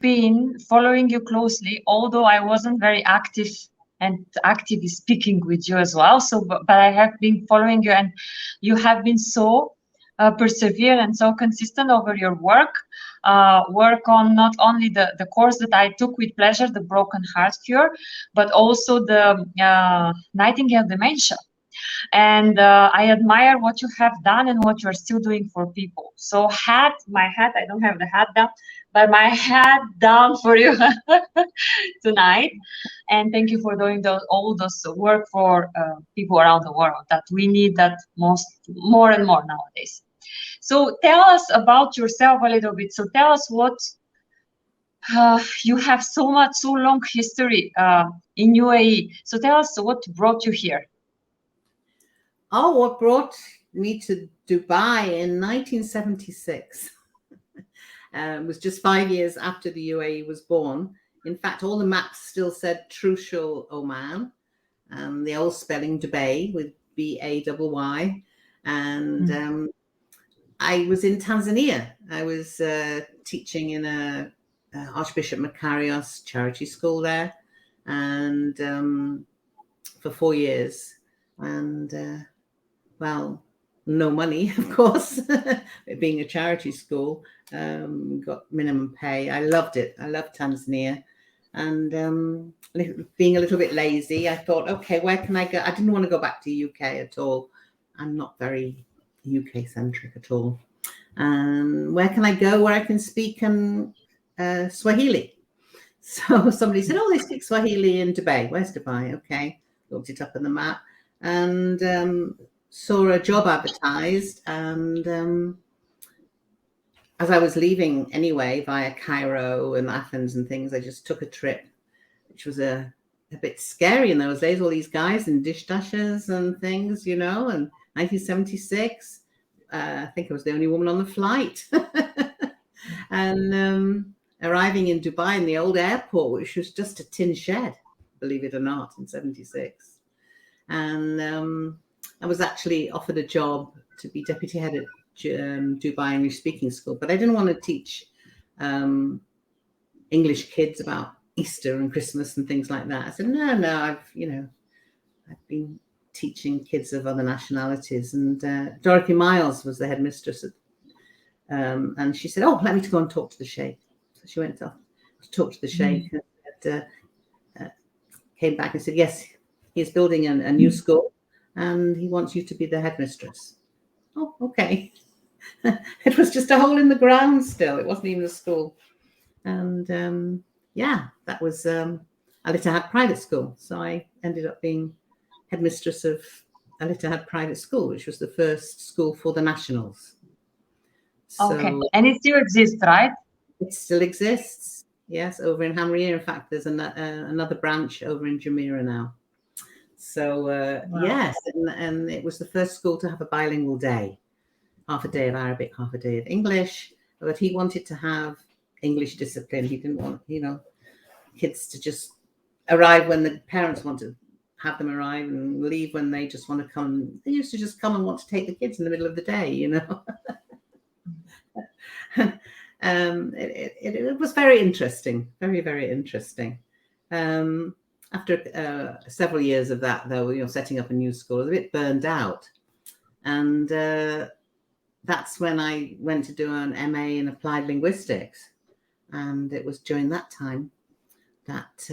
been following you closely, although I wasn't very active and actively speaking with you as well. So, but I have been following you, and you have been so persevere and so consistent over your work. Work on not only the course that I took with pleasure, the Broken Heart Cure, but also the Nightingale Dementia. And I admire what you have done and what you're still doing for people. So my hat, I don't have the hat down, but my hat down for you tonight. And thank you for doing all those work for people around the world that we need that more and more nowadays. So tell us about yourself a little bit. So tell us what you have so long history in UAE. So tell us what brought you here. Oh, what brought me to Dubai in 1976 was just 5 years after the UAE was born. In fact, all the maps still said Trucial Oman, the old spelling Dubai with B-A-Y-Y. And I was in Tanzania. I was teaching in a Archbishop Makarios charity school there, and for 4 years. And well, no money, of course, being a charity school, got minimum pay. I loved it. I loved Tanzania. And being a little bit lazy, I thought, okay, where can I go? I didn't want to go back to UK at all. I'm not very UK centric at all. And where can I go where I can speak Swahili? So somebody said, oh, they speak Swahili in Dubai. Where's Dubai? Okay. Looked it up on the map and saw a job advertised. And as I was leaving anyway via Cairo and Athens and things, I just took a trip, which was a bit scary in those days. All these guys in dish dashers and things, you know, and 1976, I think I was the only woman on the flight. And arriving in Dubai in the old airport, which was just a tin shed, believe it or not, in 76. And I was actually offered a job to be deputy head at Dubai English Speaking School, but I didn't want to teach English kids about Easter and Christmas and things like that. I said, no, I've been teaching kids of other nationalities. And Dorothy Miles was the headmistress and she said, oh, let me go and talk to the sheikh. So she went off to talk to the sheikh and came back and said, yes, he's building a new school and he wants you to be the headmistress. Oh, okay. It was just a hole in the ground still. It wasn't even a school. And that was Al-Ittihad Private School. So I ended up being headmistress of Al-Ittihad Private School, which was the first school for the nationals. So okay, and it still exists, right? It still exists, yes, over in Hamria. In fact, there's another branch over in Jumeirah now. So wow. Yes, and it was the first school to have a bilingual day, half a day of Arabic, half a day of English. But he wanted to have English discipline. He didn't want, kids to just arrive when the parents want to have them arrive and leave when they just want to come. They used to just come and want to take the kids in the middle of the day, It was very interesting, very, very interesting. After several years of that, though, setting up a new school, I was a bit burned out. And that's when I went to do an MA in applied linguistics. And it was during that time that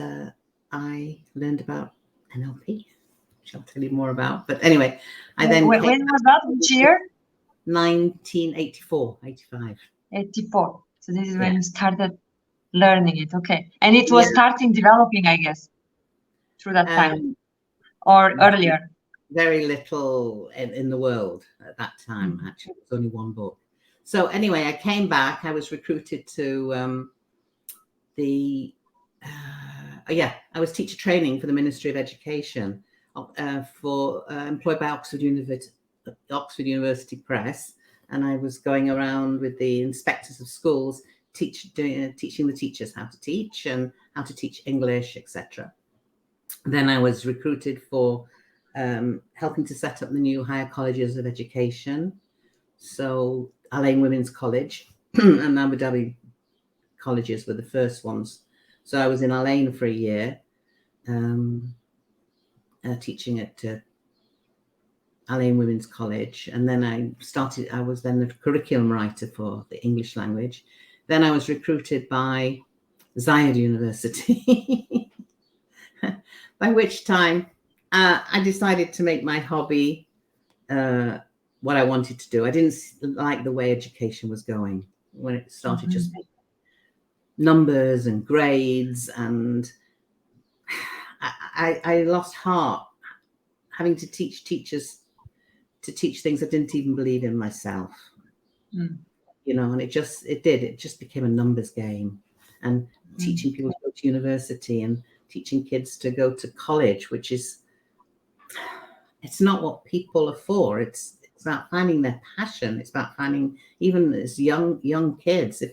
I learned about NLP, which I'll tell you more about. But anyway, when was that? Which year? 1984, 85. 84. So this is when you started learning it. Okay. And it was starting developing, I guess, through that time or earlier. Very little in the world at that time. Actually, it was only one book. So anyway, I came back. I was recruited to I was teacher training for the Ministry of Education employed by Oxford University Press. And I was going around with the inspectors of schools, teaching the teachers how to teach and how to teach English, etc. Then I was recruited for helping to set up the new higher colleges of education. So Al Ain Women's College and Abu Dhabi colleges were the first ones. So I was in Al Ain for a year, teaching at Al Ain Women's College. And then I was then the curriculum writer for the English language. Then I was recruited by Zayed University, by which time I decided to make my hobby what I wanted to do. I didn't like the way education was going when it started just being numbers and grades, and I lost heart having to teach teachers to teach things I didn't even believe in myself. You know, and it just became a numbers game, and teaching people to go to university and teaching kids to go to college, which is, it's not what people are for. It's about finding their passion. It's about finding, even as young kids,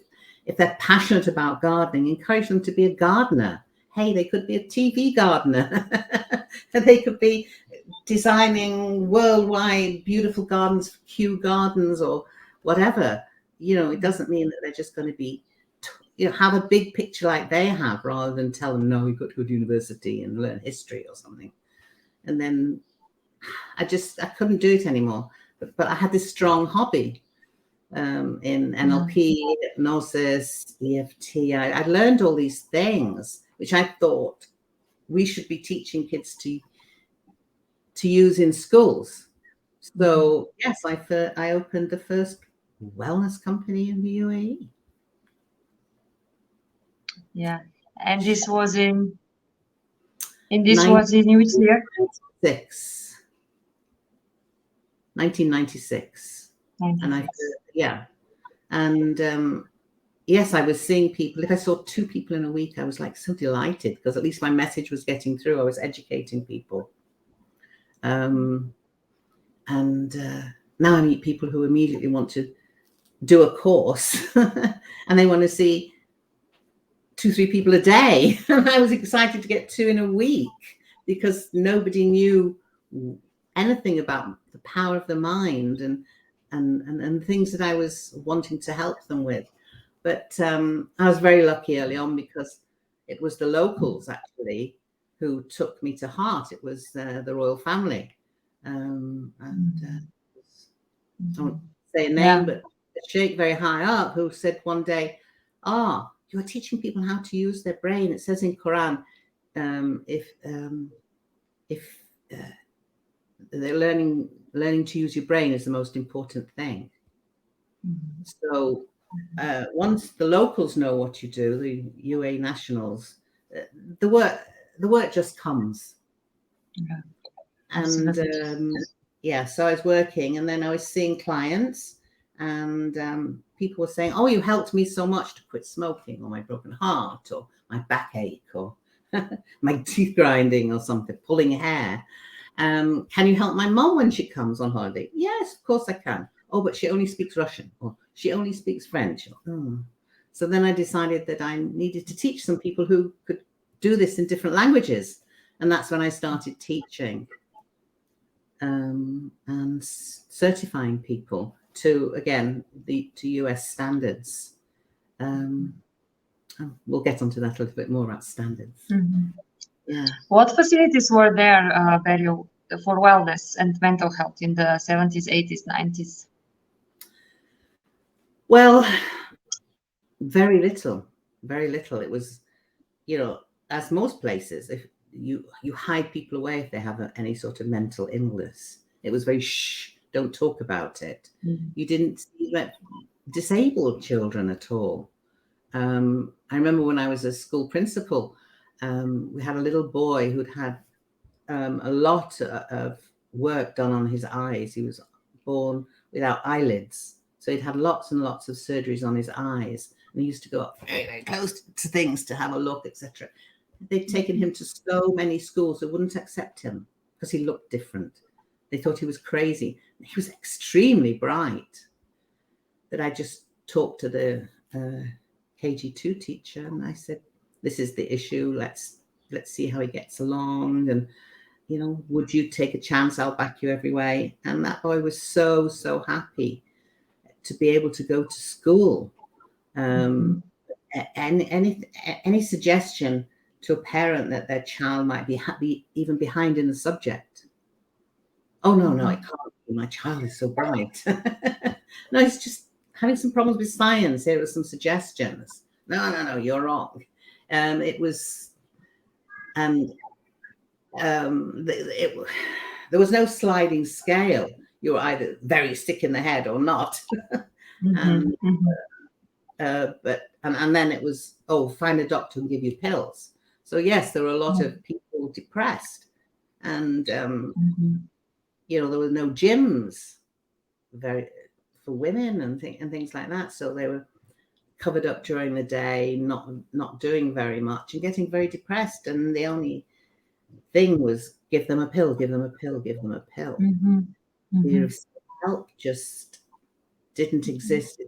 if they're passionate about gardening, encourage them to be a gardener. Hey, they could be a TV gardener. They could be designing worldwide beautiful gardens for Kew Gardens or whatever. You know, it doesn't mean that they're just going to be, you know, have a big picture like they have, rather than tell them, no, you've got to go to university and learn history or something. And then I couldn't do it anymore. But I had this strong hobby in NLP, hypnosis, EFT. I learned all these things, which I thought we should be teaching kids to use in schools. So yes, I opened the first wellness company in the UAE. Yeah, and this was in was in which year? 1996. And yes, I was seeing people. If I saw 2 people in a week, I was like so delighted, because at least my message was getting through. I was educating people. And now I meet people who immediately want to do a course and they want to see 2-3 people a day. And I was excited to get 2 in a week, because nobody knew anything about the power of the mind and things that I was wanting to help them with. But I was very lucky early on, because it was the locals actually who took me to heart. It was the royal family. I won't say a name, but a sheikh very high up, who said one day, you're teaching people how to use their brain. It says in Quran, if they're learning to use your brain is the most important thing. So once the locals know what you do, the UAE nationals, the work just comes. And so I was working, and then I was seeing clients, and people were saying, you helped me so much to quit smoking, or my broken heart, or my backache, or my teeth grinding, or something, pulling hair. Can you help my mom when she comes on holiday? Yes, of course I can. But she only speaks Russian, or she only speaks French. So then I decided that I needed to teach some people who could do this in different languages. And that's when I started teaching and certifying people to US standards. We'll get onto that a little bit more about standards. Yeah. What facilities were there, Beryl, for wellness and mental health in the 70s, 80s, 90s? Well, very little. It was, as most places, if you hide people away if they have any sort of mental illness. It was very don't talk about it. You didn't see disabled children at all. I remember when I was a school principal, we had a little boy who'd had a lot of work done on his eyes. He was born without eyelids, so he'd had lots and lots of surgeries on his eyes, and he used to go up very, very close to things to have a look, etc. They'd taken him to so many schools that wouldn't accept him because he looked different. They thought he was crazy. He was extremely bright. That I just talked to the KG2 teacher, and I said, "This is the issue. Let's see how he gets along, and would you take a chance? I'll back you every way." And that boy was so happy to be able to go to school. any suggestion to a parent that their child might be even behind in the subject. Oh, no, it can't be. My child is so bright. No, it's just having some problems with science. Here are some suggestions. No, you're wrong. It was, and there was no sliding scale. You were either very sick in the head or not. And then it was, find a doctor and give you pills. So yes, there were a lot of people depressed, and there were no gyms for women and things like that. So they were covered up during the day, not doing very much and getting very depressed. And the only thing was give them a pill, give them a pill, give them a pill. The help just didn't exist.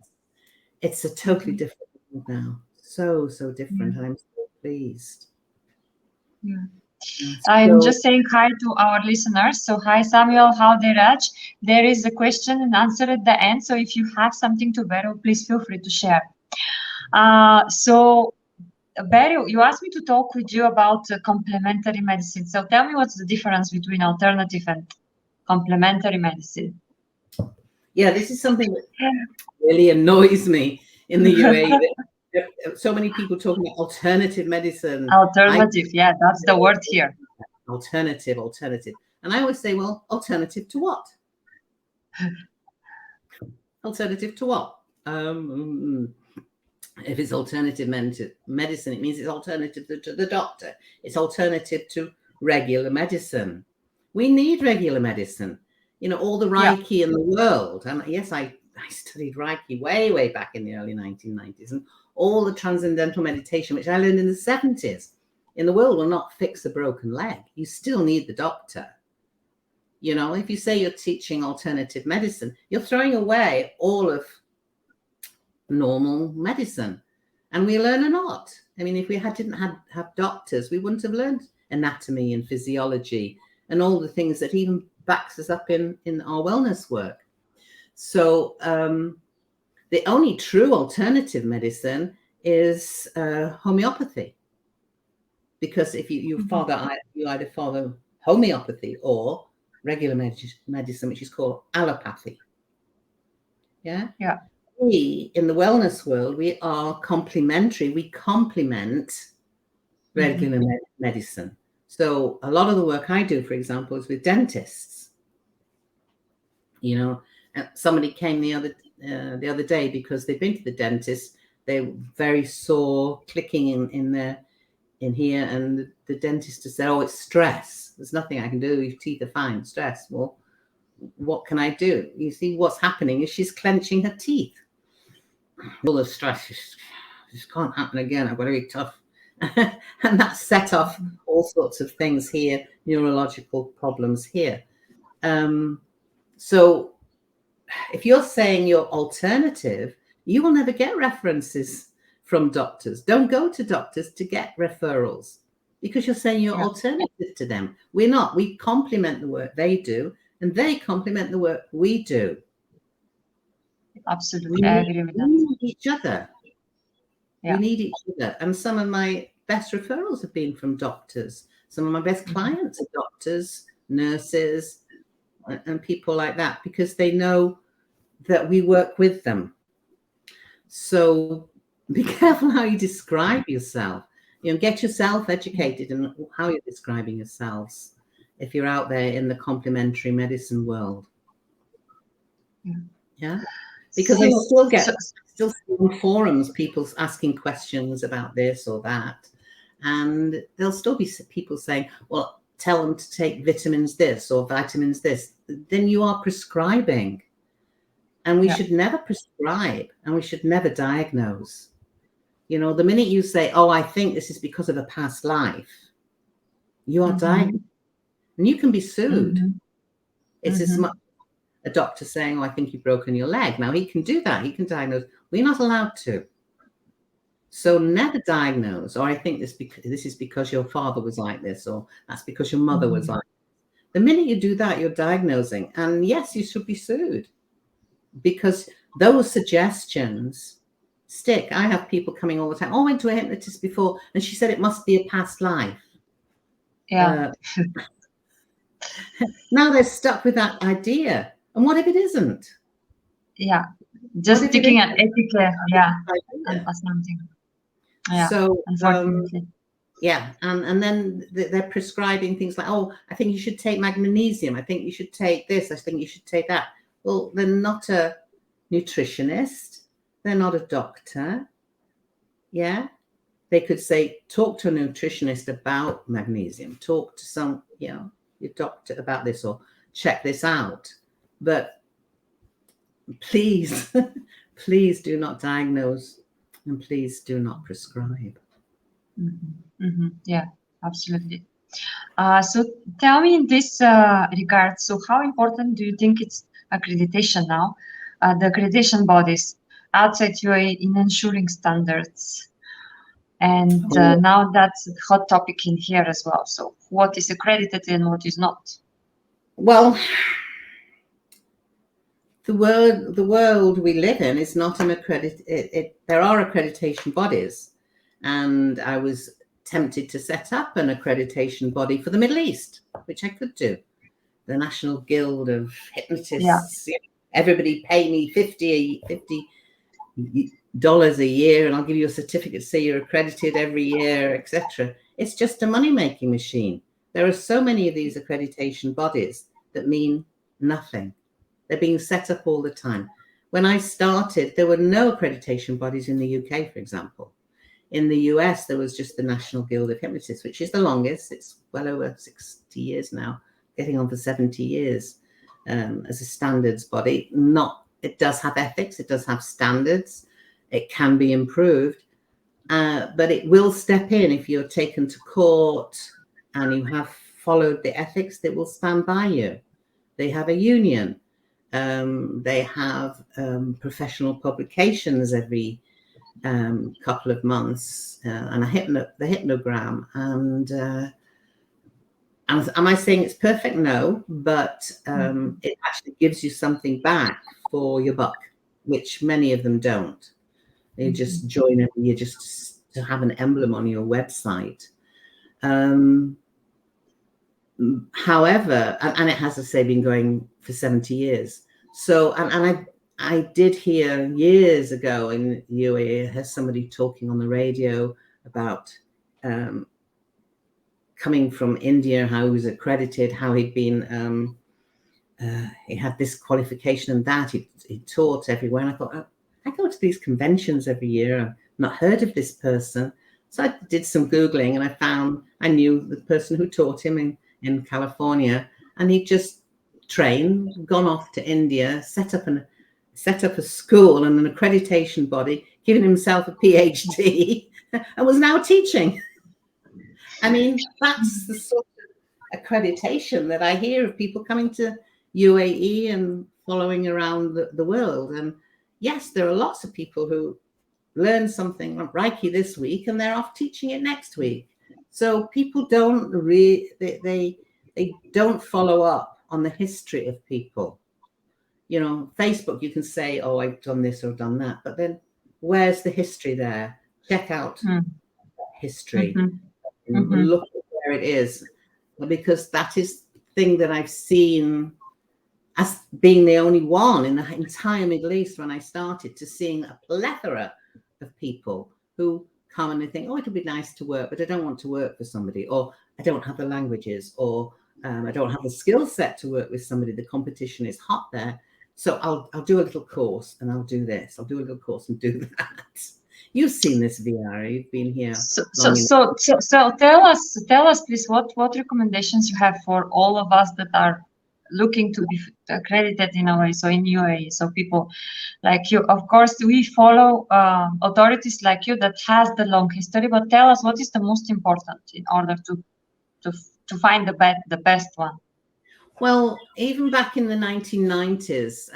It's a totally different world now. So different. And I'm so pleased. I'm just saying hi to our listeners. So hi Samuel, how they Raj. There is a question and answer at the end. So if you have something to Beryl, please feel free to share. So Beryl, you asked me to talk with you about complementary medicine. So tell me what's the difference between alternative and complementary medicine? Yeah, this is something that really annoys me in the UAE. So many people talking about alternative medicine. Alternative, yeah, that's the word here. Alternative. And I always say, well, alternative to what? Alternative to what? If it's alternative medicine, it means it's alternative to the doctor. It's alternative to regular medicine. We need regular medicine. All the Reiki in the world. And yes, I studied Reiki way back in the early 1990s. And all the transcendental meditation, which I learned in the 70s, in the world will not fix a broken leg. You still need the doctor. If you say you're teaching alternative medicine, you're throwing away all of normal medicine. And we learn a lot. I mean, if we didn't have doctors, we wouldn't have learned anatomy and physiology and all the things that even backs us up in our wellness work. So the only true alternative medicine is homeopathy. Because if you either follow homeopathy or regular medicine, which is called allopathy. Yeah. We, in the wellness world, we are complementary. We complement regular medicine. So a lot of the work I do, for example, is with dentists. Somebody came the other day because they've been to the dentist. They were very sore, clicking in here, and the dentist just said, it's stress. There's nothing I can do. Your teeth are fine. Stress. Well, what can I do? You see, what's happening is she's clenching her teeth. All the stress just can't happen again. I've got to be tough. And that set off all sorts of things here, neurological problems here. So if you're saying you're alternative, you will never get references from doctors. Don't go to doctors to get referrals because you're saying you're alternative to them. We're not. We complement the work they do, and they complement the work we do. Absolutely, I agree with that. We need each other. We need each other. And some of my best referrals have been from doctors. Some of my best clients are doctors, nurses, and people like that, because they know that we work with them. So be careful how you describe yourself. Get yourself educated in how you're describing yourselves if you're out there in the complementary medicine world. Yeah. Because I still see on forums people asking questions about this or that, and there'll still be people saying, well, tell them to take vitamins this or vitamins this. Then you are prescribing, and we should never prescribe, and we should never diagnose. The minute you say, I think this is because of a past life, you are diagnosed, and you can be sued. It's as much a doctor saying, I think you've broken your leg. Now, he can do that. He can diagnose. We're not allowed to. So never diagnose, or I think this is because your father was like this, or that's because your mother was like this. The minute you do that, you're diagnosing. And yes, you should be sued, because those suggestions stick. I have people coming all the time. Oh, I went to a hypnotist before, and she said it must be a past life. Yeah. Now they're stuck with that idea. And what if it isn't? Yeah. Just sticking an etiquette. Yeah. Idea? Something. Yeah. So, unfortunately. yeah. And then they're prescribing things like, oh, I think you should take magnesium. I think you should take this. I think you should take that. Well, they're not a nutritionist. They're not a doctor. Yeah. They could say, talk to a nutritionist about magnesium, talk to some, your doctor about this, or check this out. But please, please do not diagnose, and please do not prescribe. Yeah, absolutely. So tell me in this regard, so how important do you think it's accreditation now, the accreditation bodies outside UAE in ensuring standards? And now that's a hot topic in here as well. So what is accredited and what is not? Well, the world we live in is not an there are accreditation bodies, and I was tempted to set up an accreditation body for the Middle East, which I could do. The National Guild of Hypnotists. Yeah. Everybody pay me $50 a year, and I'll give you a certificate, say you're accredited every year, etc. It's just a money-making machine. There are so many of these accreditation bodies that mean nothing. They're being set up all the time. When I started, there were no accreditation bodies in the UK, for example. In the US, there was just the National Guild of Hypnotists, which is the longest. It's well over 60 years now, getting on for 70 years as a standards body. It does have ethics, it does have standards, it can be improved, but it will step in if you're taken to court and you have followed the ethics. That will stand by you. They have a union. They have professional publications every couple of months, and the hypnogram. And am I saying it's perfect? No, but it actually gives you something back for your buck, which many of them don't. They just join every year just to have an emblem on your website. However, and it has, as I say, been going for 70 years. So, and I did hear years ago in UAE, I heard somebody talking on the radio about coming from India, how he was accredited, how he'd been, he had this qualification and that, he taught everywhere. And I thought, oh, I go to these conventions every year, I've not heard of this person. So I did some Googling, and I knew the person who taught him in California, and he just trained, gone off to India, set up a school and an accreditation body, given himself a PhD, and was now teaching. I mean, that's the sort of accreditation that I hear of people coming to UAE and following around the world. And yes, there are lots of people who learn something like Reiki this week and they're off teaching it next week. So people don't they don't follow up on the history of people. You know, Facebook, you can say, oh, I've done this or done that, but then where's the history there? Check out history. Look at where it is, because that is the thing that I've seen as being the only one in the entire Middle East when I started, to seeing a plethora of people who come and they think, oh, it'll be nice to work, but I don't want to work for somebody, or I don't have the languages, or I don't have the skill set to work with somebody. The competition is hot there. So I'll do a little course and I'll do this. I'll do a little course and do that. You've seen this, VR. You've been here. So tell us, please, what recommendations you have for all of us that are looking to be accredited in a way, so in UAE, so people like you. Of course, we follow authorities like you that has the long history, but tell us what is the most important in order to find the best one. Well, even back in the 1990s,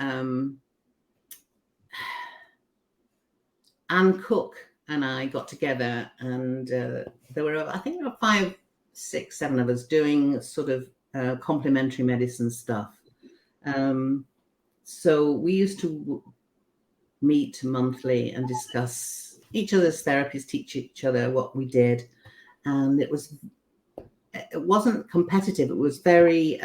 Anne Cook and I got together, and there were, I think there were 5, 6, 7 of us doing sort of complementary medicine stuff. So we used to meet monthly and discuss each other's therapies, teach each other what we did. And it wasn't competitive. It was very,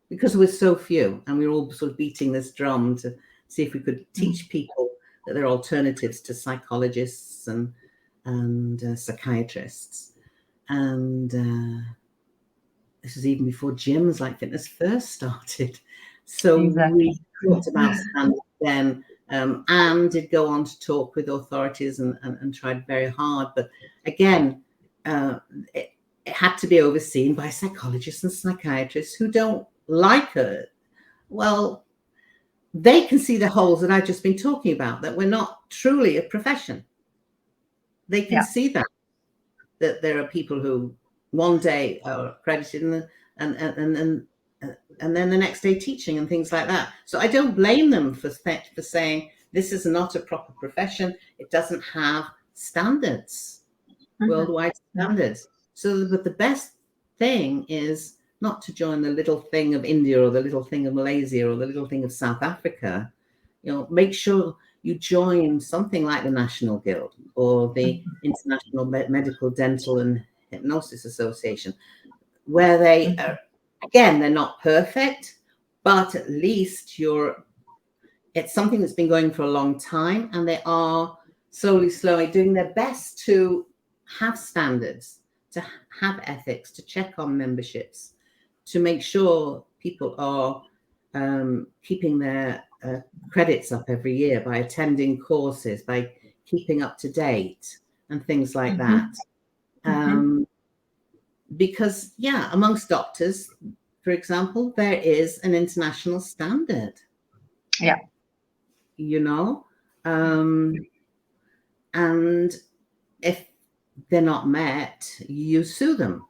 because there were so few, and we were all sort of beating this drum to see if we could teach people that there are alternatives to psychologists and psychiatrists. And this was even before gyms like fitness first started. So we talked about standards then, and did go on to talk with authorities and tried very hard. But again, it had to be overseen by psychologists and psychiatrists who don't like it. Well, they can see the holes that I've just been talking about, that we're not truly a profession. They can see that there are people who one day are accredited and then the next day teaching and things like that. So I don't blame them for saying this is not a proper profession. It doesn't have standards, worldwide standards. So, but the best thing is not to join the little thing of India or the little thing of Malaysia or the little thing of South Africa. Make sure you join something like the National Guild or the International Medical, Dental and Hypnosis Association, where they are, again, they're not perfect, but at least it's something that's been going for a long time, and they are slowly doing their best to have standards, to have ethics, to check on memberships, to make sure people are keeping their credits up every year by attending courses, by keeping up to date and things like that. Because, amongst doctors, for example, there is an international standard. Yeah. And if they're not met, you sue them.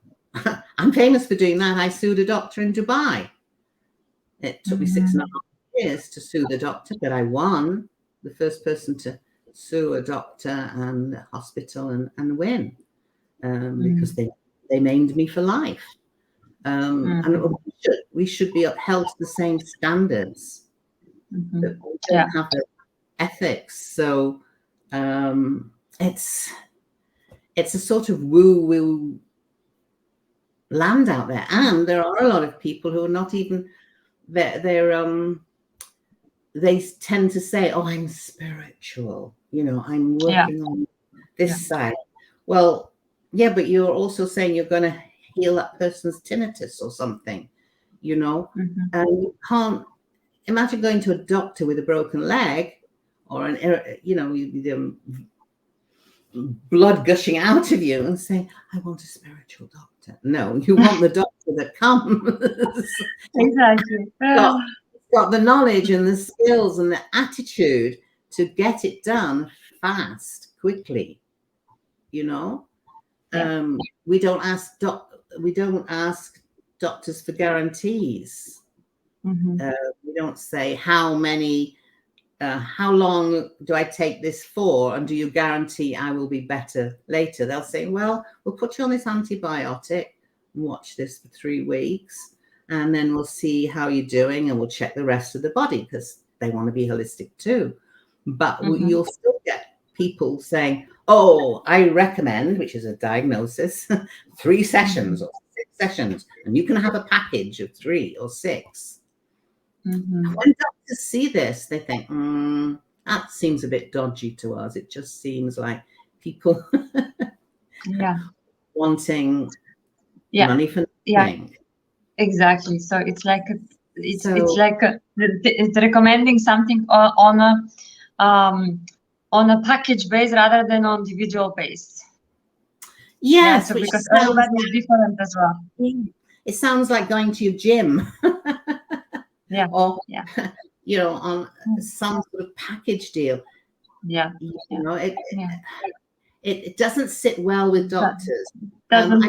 I'm famous for doing that. I sued a doctor in Dubai. It took me 6.5 years to sue the doctor, but I won. The first person to sue a doctor and a hospital and win, because they maimed me for life. And we should be upheld to the same standards. But we don't have the ethics. So it's a sort of woo-woo land out there, and there are a lot of people who are not even they tend to say, "Oh, I'm spiritual, I'm working on this side." Well, yeah, but you're also saying you're going to heal that person's tinnitus or something, and you can't imagine going to a doctor with a broken leg or blood gushing out of you and saying, "I want a spiritual doctor." No, you want the doctor that comes. Exactly. Got the knowledge and the skills and the attitude to get it done fast, quickly. We don't ask doctors for guarantees. We don't say how long do I take this for, and do you guarantee I will be better later? They'll say, well, we'll put you on this antibiotic and watch this for 3 weeks, and then we'll see how you're doing, and we'll check the rest of the body, because they want to be holistic too. But you'll still get people saying, "Oh, I recommend," which is a diagnosis, 3 sessions or 6 sessions, and you can have a package of 3 or 6. When doctors see this, they think, that seems a bit dodgy to us. It just seems like people wanting money for nothing. Exactly. So it's like it's recommending something on a package base rather than on individual base. Yes, so because everybody is different as well. It sounds like going to your gym. Or on some sort of package deal. It doesn't sit well with doctors. I'm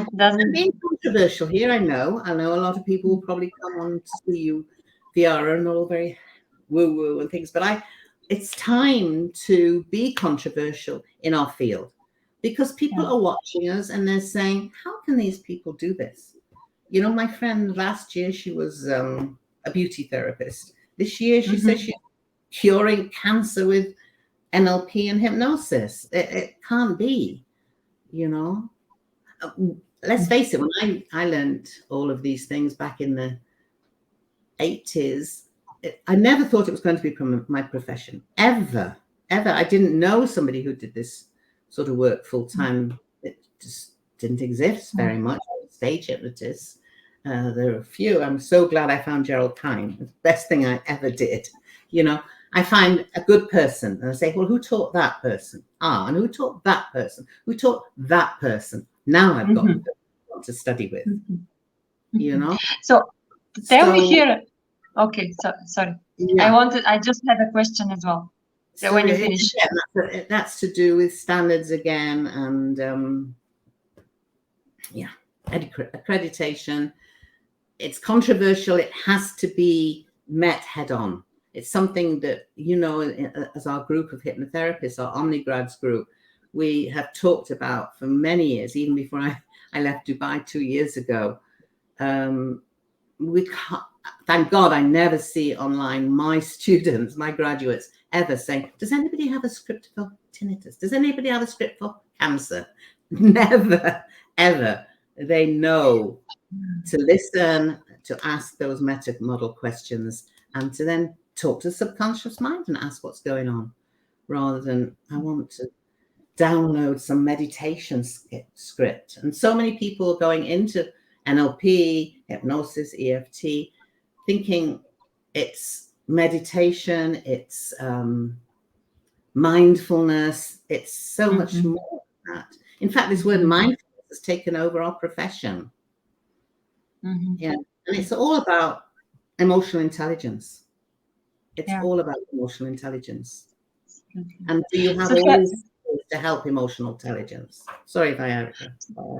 being controversial here. I know a lot of people will probably come on to see you via, and they're all very woo-woo and things, but it's time to be controversial in our field, because people are watching us and they're saying, how can these people do this? My friend last year, she was a beauty therapist. This year, she says she's curing cancer with NLP and hypnosis. It can't be, you know. Let's face it, when I learned all of these things back in the 80s, I never thought it was going to be my profession, ever. I didn't know somebody who did this sort of work full time. It just didn't exist very much. Stage hypnotists. There are a few. I'm so glad I found Gerald Kine. It's the best thing I ever did. You know, I find a good person and I say, well, who taught that person? And who taught that person? Who taught that person? Now I've got to study with, you know? So tell me here. Okay, sorry. Yeah. I just had a question as well. So when you finish. That's to do with standards again and accreditation. It's controversial. It has to be met head on. It's something that, you know, as our group of hypnotherapists, our OmniGrads group, we have talked about for many years, even before I left Dubai 2 years ago. We can't, thank God I never see online my students, my graduates, ever saying, does anybody have a script for tinnitus? Does anybody have a script for cancer? Never, ever. They know to listen, to ask those meta model questions, and to then talk to the subconscious mind and ask what's going on, rather than I want to download some meditation script. And so many people are going into NLP, hypnosis, EFT, thinking it's meditation, it's mindfulness, it's so much more than that. In fact, this word mindfulness has taken over our profession. Yeah, and it's all about emotional intelligence. It's all about emotional intelligence. And do you have all these tools to help emotional intelligence? Sorry if I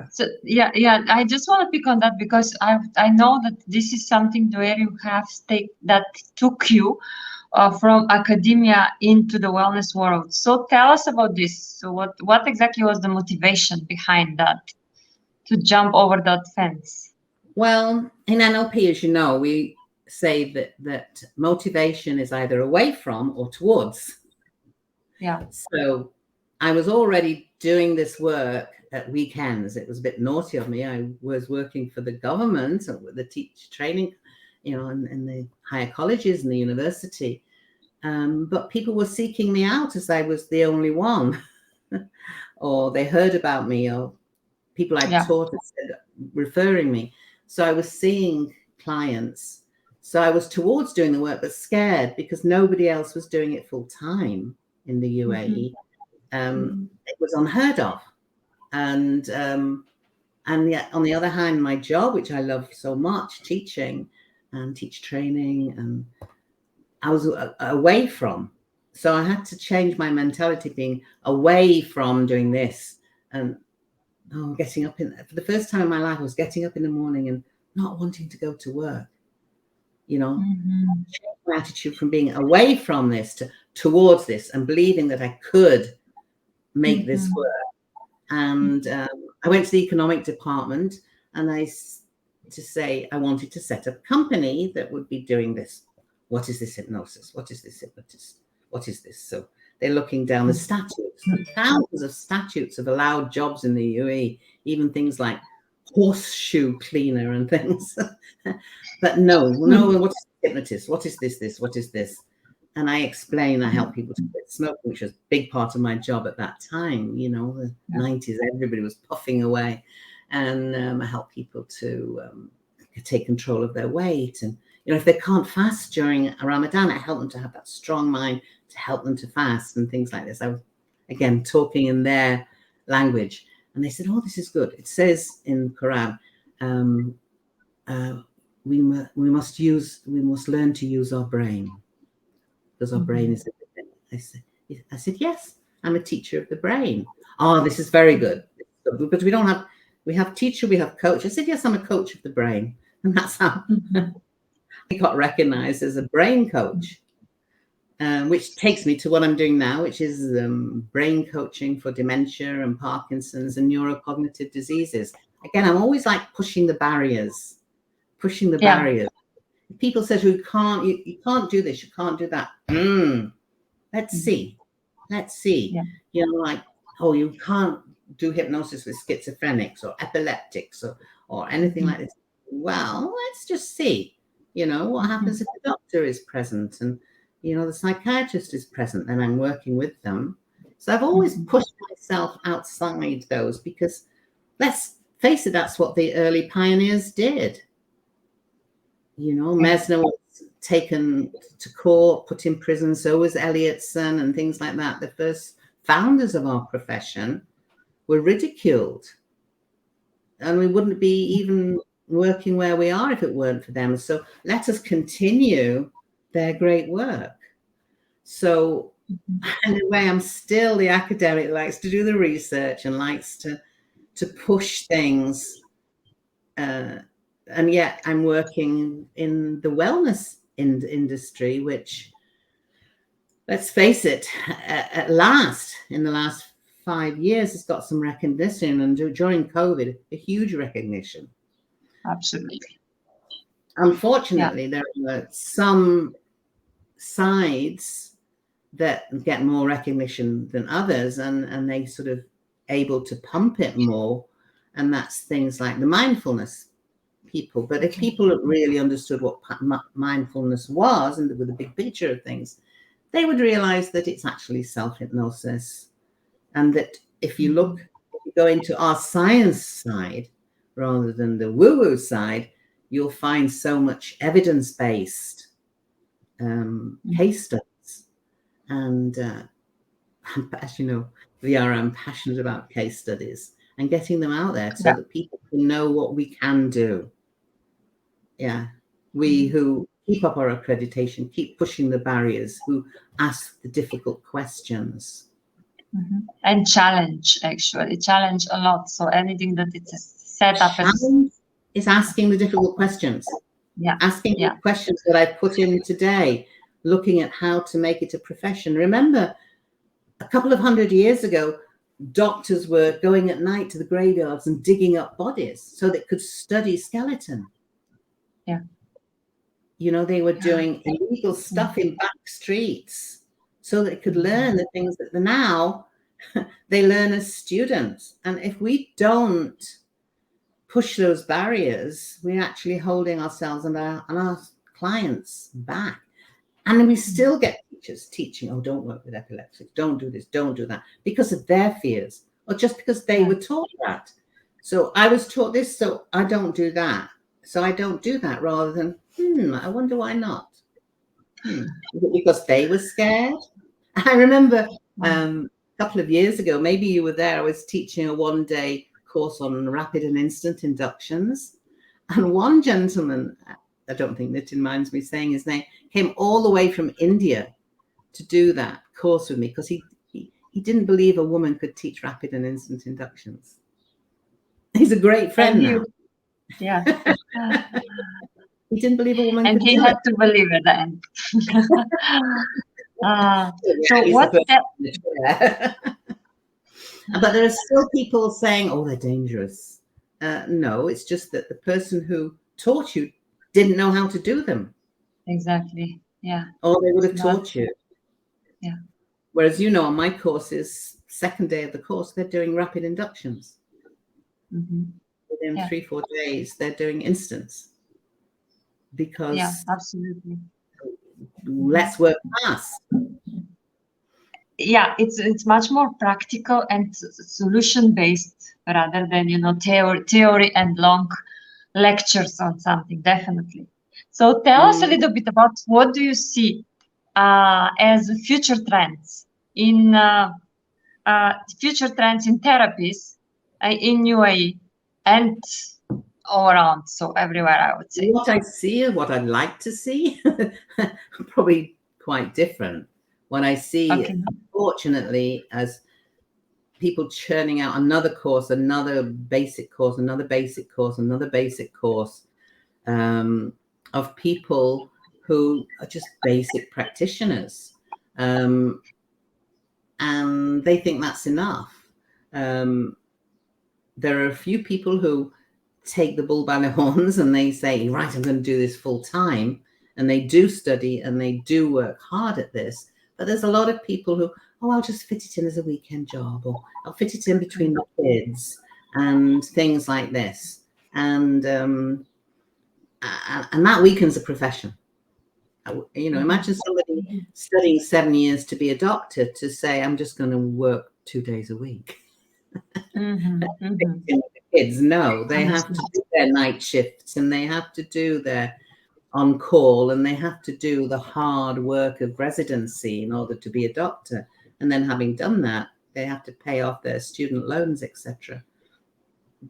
So I just want to pick on that because I know that this is something where you have that took you from academia into the wellness world. So tell us about this. So what exactly was the motivation behind that, to jump over that fence? Well, in NLP, as you know, we say that motivation is either away from or towards. Yeah. So I was already doing this work at weekends. It was a bit naughty of me. I was working for the government, with the teacher training, you know, in the higher colleges and the university. But people were seeking me out as I was the only one, or they heard about me, or people I'd taught and referring me. So I was seeing clients. So I was towards doing the work, but scared because nobody else was doing it full time in the UAE. It was unheard of. And yet, on the other hand, my job, which I love so much, teaching and teacher training, I was away from. So I had to change my mentality, being away from doing this and getting up for the first time in my life, I was getting up in the morning and not wanting to go to work, you know, my attitude from being away from this to towards this and believing that I could make this work. And I went to the economic department and I wanted to set up a company that would be doing this. What is this hypnosis? What is this hypnotist? What is this? So they're looking down the statutes. Thousands of statutes have allowed jobs in the UAE, even things like horseshoe cleaner and things. But no, what is hypnotist? What is this? What is this? And I explain, I help people to quit smoking, which was a big part of my job at that time. You know, the 90s, everybody was puffing away. And I help people to take control of their weight. And, you know, if they can't fast during Ramadan, I help them to have that strong mind to help them to fast and things like this. I was, again, talking in their language. And they said, oh, this is good. It says in Quran, we must learn to use our brain, because our brain is everything. I said, yes, I'm a teacher of the brain. Oh, this is very good. But we have teacher, we have coach. I said, yes, I'm a coach of the brain. And that's how I got recognized as a brain coach, which takes me to what I'm doing now, which is brain coaching for dementia and Parkinson's and neurocognitive diseases. Again, I'm always like pushing the barriers. people said, you can't do this, you can't do that. Let's see. Yeah. You know, like, oh, you can't do hypnosis with schizophrenics or epileptics or anything like this. Well, let's just see, you know, what happens if the doctor is present and, you know, the psychiatrist is present and I'm working with them. So I've always pushed myself outside those because, let's face it, that's what the early pioneers did. You know, Mesner was taken to court, put in prison, so was Elliotson and things like that. The first founders of our profession were ridiculed. And we wouldn't be even working where we are if it weren't for them. So let us continue their great work. So in a way, I'm still the academic that likes to do the research and likes to push things. And yet I'm working in the wellness industry, which, let's face it, at last, in the last 5 years, has got some recognition. And during COVID, a huge recognition. Absolutely. Unfortunately, there are some sides that get more recognition than others, and they sort of able to pump it more. And that's things like the mindfulness people. But if people really understood what mindfulness was and with the big picture of things, they would realize that it's actually self-hypnosis. And that if you go into our science side rather than the woo-woo side, you'll find so much evidence-based case studies. And as you know, I'm passionate about case studies and getting them out there so that people can know what we can do. Yeah, we who keep up our accreditation, keep pushing the barriers, who ask the difficult questions. And challenge a lot. So anything that it's set up is asking the difficult questions. Asking the questions that I put in today, looking at how to make it a profession. Remember, a couple of 100 years ago, doctors were going at night to the graveyards and digging up bodies so they could study skeleton. You know, they were doing illegal stuff in back streets so they could learn the things that now they learn as students. And if we don't push those barriers, we're actually holding ourselves and our clients back. And we still get teachers teaching, oh, don't work with epileptics, don't do this, don't do that, because of their fears, or just because they were taught that. So I was taught this, so I don't do that. So I don't do that, rather than, I wonder why not. Is it because they were scared? I remember a couple of years ago, maybe you were there, I was teaching a one-day course on rapid and instant inductions. And one gentleman, I don't think Nitin minds me saying his name, came all the way from India to do that course with me because he didn't believe a woman could teach rapid and instant inductions. He's a great friend now. Yeah. He didn't believe a woman and could he do had it. to believe it then. So what's that? But there are still people saying, oh, they're dangerous. No, it's just that the person who taught you didn't know how to do them. Exactly. Yeah. Or they would have taught you. Yeah. Whereas, you know, on my courses, second day of the course, they're doing rapid inductions. Within 3-4 days, they're doing instants. Because absolutely. Let's work fast. Yeah, it's much more practical and solution based rather than, you know, theory and long lectures on something. Definitely. So tell us a little bit about what do you see as future trends in therapies in UAE and all around, so everywhere, I would say. What I see and what I'd like to see, probably quite different. What I see, unfortunately, as people churning out another course, another basic course, another basic course, another basic course, of people who are just basic practitioners. And they think that's enough. There are a few people who take the bull by the horns and they say, right, I'm going to do this full time. And they do study and they do work hard at this. But there's a lot of people who, oh, I'll just fit it in as a weekend job, or I'll fit it in between the kids and things like this. And that weakens a profession. You know, imagine somebody studying 7 years to be a doctor to say, I'm just going to work 2 days a week. The kids, no, they have to do their night shifts and they have to do their on call and they have to do the hard work of residency in order to be a doctor. And then having done that, they have to pay off their student loans, etc.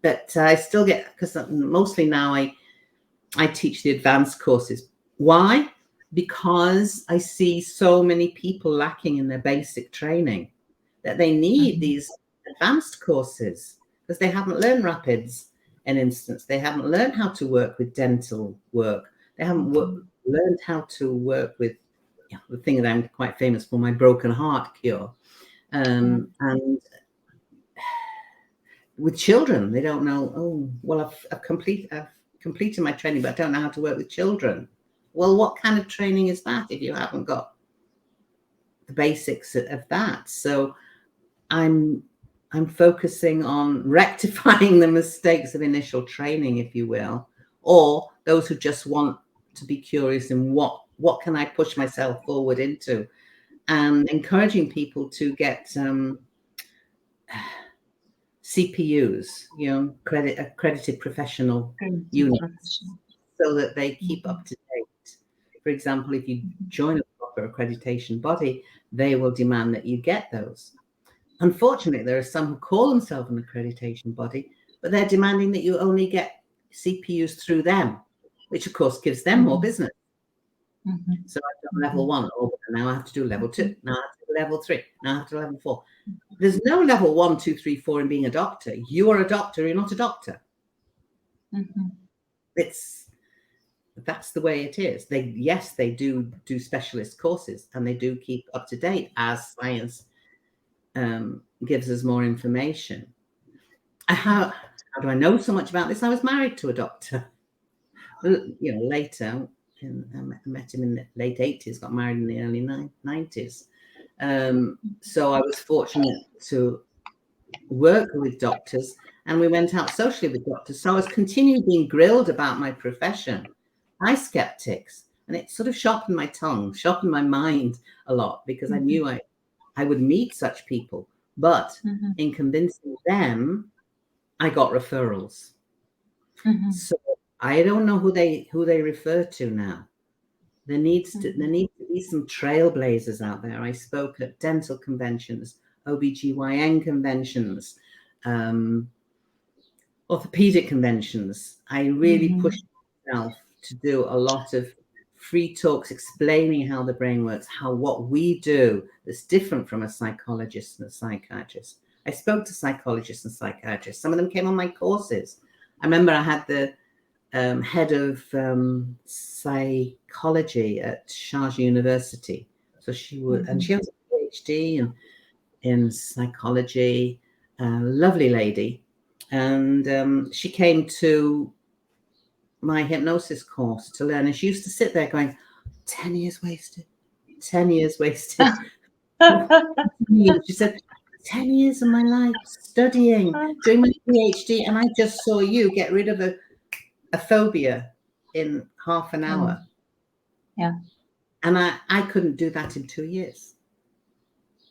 But I still get, because mostly now I teach the advanced courses. Why? Because I see so many people lacking in their basic training that they need these advanced courses because they haven't learned rapids, an instance. They haven't learned how to work with dental work. They haven't learned how to work with the thing that I'm quite famous for, my broken heart cure. And with children, they don't know, oh, well, I've completed my training, but I don't know how to work with children. Well, what kind of training is that if you haven't got the basics of that? So I'm focusing on rectifying the mistakes of initial training, if you will, or those who just want to be curious in what can I push myself forward into, and encouraging people to get CPUs, you know, accredited professional units, so that they keep up to date. For example, if you join a proper accreditation body, they will demand that you get those. Unfortunately, there are some who call themselves an accreditation body, but they're demanding that you only get CPUs through them, which of course gives them more business. So I've done level 1, now I have to do level 2, now I have to do level 3, now I have to do level 4. There's no level 1, 2, 3, 4 in being a doctor. You are a doctor, you're not a doctor. That's the way it is. They do specialist courses and they do keep up to date as science gives us more information. How do I know so much about this? I was married to a doctor. You know, later, I met him in the late 80s, got married in the early 90s. So I was fortunate to work with doctors, and we went out socially with doctors. So I was continually being grilled about my profession by skeptics, and it sort of sharpened my tongue, sharpened my mind a lot, because I knew I would meet such people. But in convincing them, I got referrals. So I don't know who they refer to now. There needs to be some trailblazers out there. I spoke at dental conventions, OBGYN conventions, orthopedic conventions. I really pushed myself to do a lot of free talks explaining how the brain works, what we do that's different from a psychologist and a psychiatrist. I spoke to psychologists and psychiatrists. Some of them came on my courses. I remember I had the head of psychology at Sharjah University. So she would, and she has a PhD in psychology, lovely lady. And she came to my hypnosis course to learn. And she used to sit there going, 10 years wasted, 10 years wasted. She said, 10 years of my life studying, doing my PhD, and I just saw you get rid of a phobia in half an hour. Yeah. And I couldn't do that in 2 years.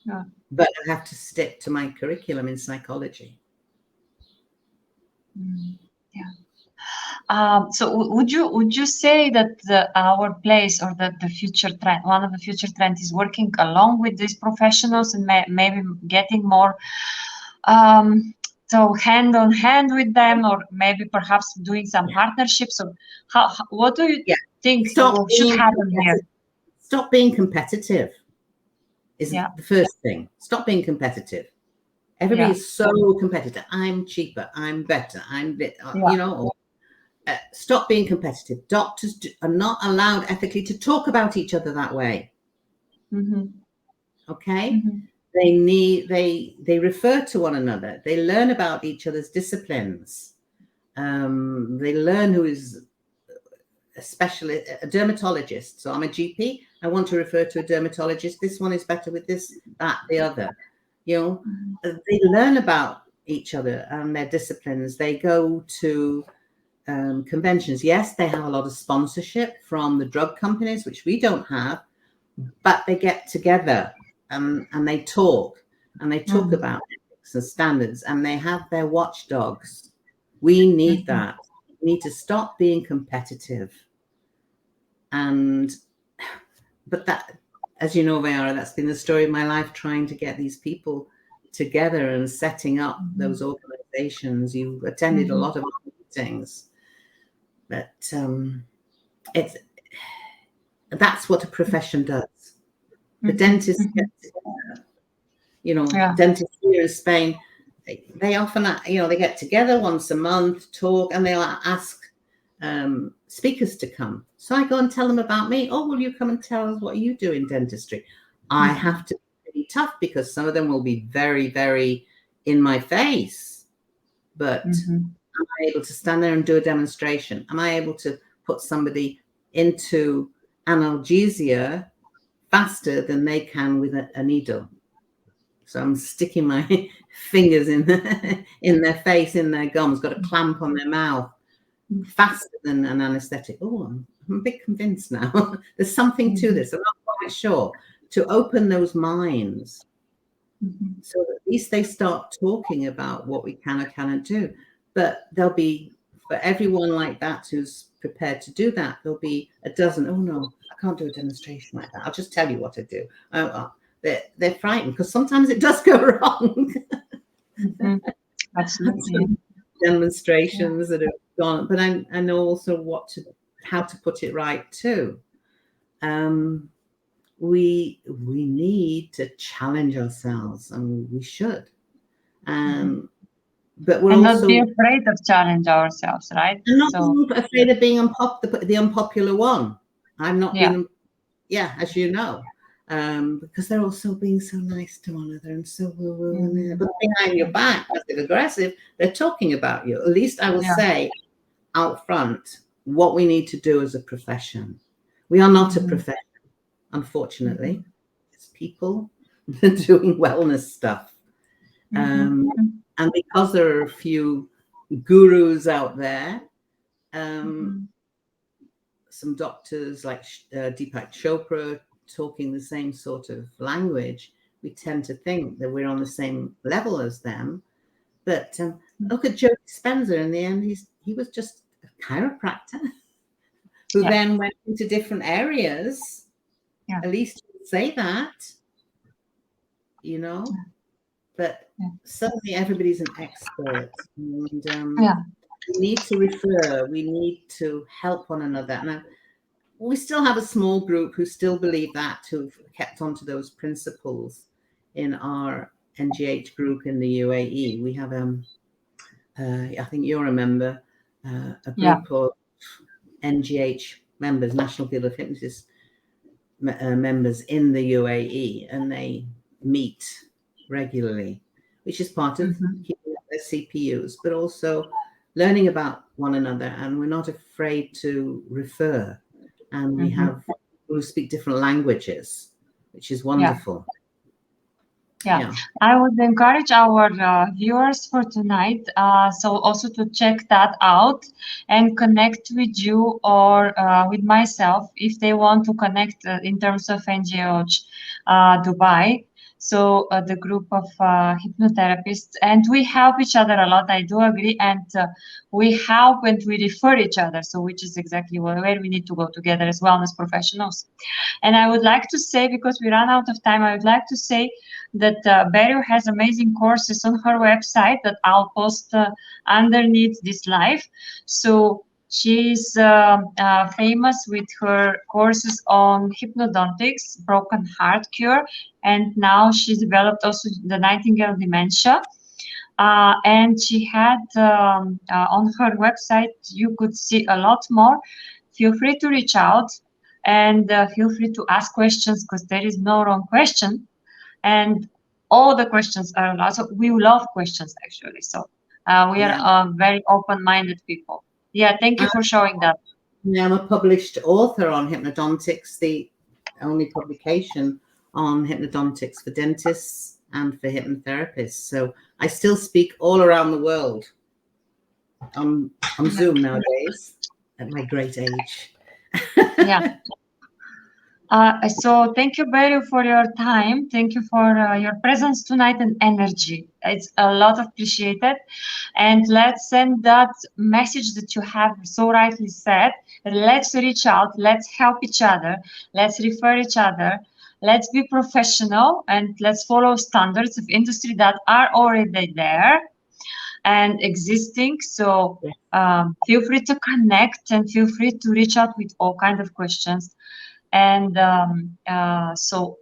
Yeah. But I have to stick to my curriculum in psychology. Yeah. So would you say that our place, or that the future trend, one of the future trends, is working along with these professionals and maybe getting more so hand on hand with them, or maybe perhaps doing some partnerships? Or what do you think should happen here? Stop being competitive is the first thing. Stop being competitive. Everybody is so competitive. I'm cheaper. I'm better. You know. Stop being competitive. Doctors are not allowed ethically to talk about each other that way. Okay. They refer to one another. They learn about each other's disciplines. They learn who is a specialist, a dermatologist. So I'm a GP. I want to refer to a dermatologist. This one is better with this, that, the other. You know, they learn about each other and their disciplines. They go to conventions. Yes, they have a lot of sponsorship from the drug companies, which we don't have, but they get together and they talk about ethics and standards, and they have their watchdogs. We need that. We need to stop being competitive. But that, as you know, Vayara, that's been the story of my life, trying to get these people together and setting up those organizations. You attended a lot of meetings, but that's what a profession does. The dentists get together. You know, dentists here in Spain, they often, they get together once a month, talk, and they'll ask speakers to come. So I go and tell them about me. Oh, will you come and tell us what you do in dentistry? I have to be pretty tough because some of them will be very, very in my face. But am I able to stand there and do a demonstration? Am I able to put somebody into analgesia faster than they can with a needle? So I'm sticking my fingers in their face, in their gums, got a clamp on their mouth, faster than an anesthetic. Oh, I'm a bit convinced now. There's something to this. I'm not quite sure. To open those minds, so at least they start talking about what we can or cannot do. But there'll be, for everyone like that who's prepared to do that, there'll be a dozen. Oh no, I can't do a demonstration like that. I'll just tell you what to do. They're frightened because sometimes it does go wrong. Absolutely. Demonstrations that have gone, but I know also how to put it right too. We need to challenge ourselves, and we should. But we're and also not be afraid of challenge ourselves, right? I'm not being afraid of being the unpopular one. I'm not being, as you know. Because they're also being so nice to one another and so but behind your back, passive aggressive, they're talking about you. At least I will say out front what we need to do as a profession. We are not a profession, unfortunately. It's people doing wellness stuff. And because there are a few gurus out there, some doctors like Deepak Chopra talking the same sort of language, we tend to think that we're on the same level as them. But look at Joe Dispenza. In the end, he was just a chiropractor who then went into different areas. At least say that, But suddenly everybody's an expert, and we need to refer. We need to help one another. Now, we still have a small group who still believe that, who've kept on to those principles in our NGH group in the UAE. We have, I think you're a member, a group of NGH members, National Guild of Hypnotists members in the UAE, and they meet regularly, which is part of keeping up their CPUs, but also learning about one another. And we're not afraid to refer. And we have people who speak different languages, which is wonderful. Yeah. I would encourage our viewers for tonight, so also to check that out and connect with you or with myself if they want to connect in terms of NGH Dubai. So the group of hypnotherapists, and we help each other a lot. I do agree, and we help and we refer each other. So which is exactly where we need to go together as wellness professionals. And I would like to say, because we ran out of time, I would like to say that Beryl has amazing courses on her website that I'll post underneath this live. So she's famous with her courses on hypnodontics, broken heart cure, and now she's developed also the Nightingale dementia. And she had on her website, you could see a lot more. Feel free to reach out and feel free to ask questions, because there is no wrong question. And all the questions are allowed. So we love questions, actually. So We are very open-minded people. Yeah, thank you for showing that. I'm a published author on hypnodontics, the only publication on hypnodontics for dentists and for hypnotherapists. So I still speak all around the world on Zoom nowadays at my great age. Yeah. So thank you, Beryl, for your time. Thank you for your presence tonight and energy. It's a lot appreciated. And let's send that message that you have so rightly said. Let's reach out. Let's help each other. Let's refer each other. Let's be professional and let's follow standards of industry that are already there and existing. So feel free to connect and feel free to reach out with all kinds of questions. And so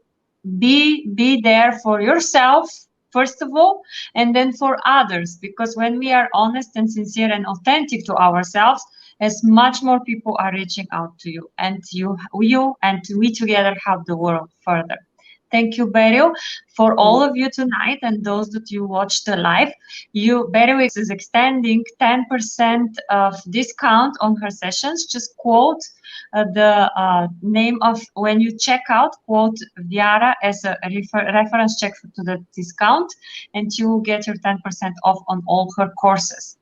be there for yourself first of all, and then for others, because when we are honest and sincere and authentic to ourselves, as much more people are reaching out to you, and you and we together help the world further. Thank you, Beryl, for all of you tonight and those that you watched the live. Beryl is extending 10% of discount on her sessions. Just quote the name of, when you check out, quote Viara as a reference check to the discount, and you will get your 10% off on all her courses.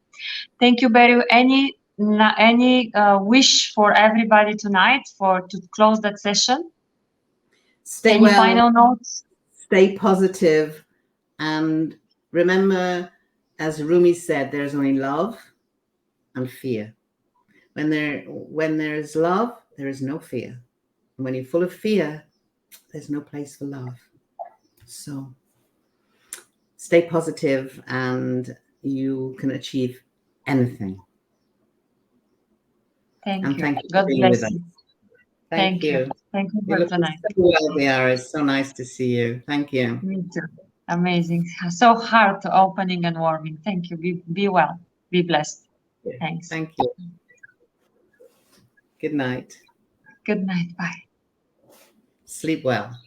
Thank you, Beryl. Any wish for everybody tonight to close that session? Stay Any well, final notes? Stay positive, and remember, as Rumi said, there's only love and fear. When there is love, there is no fear. And when you're full of fear, there's no place for love. So stay positive and you can achieve anything. Thank you. Thank you God for being bless with you. us. Thank you. Thank you You for look tonight. so well, Viara. It's so nice to see you. Thank you. Me too. Amazing. So heart opening and warming. Thank you. Be well. Be blessed. Thanks. Thank you. Good night. Good night. Bye. Sleep well.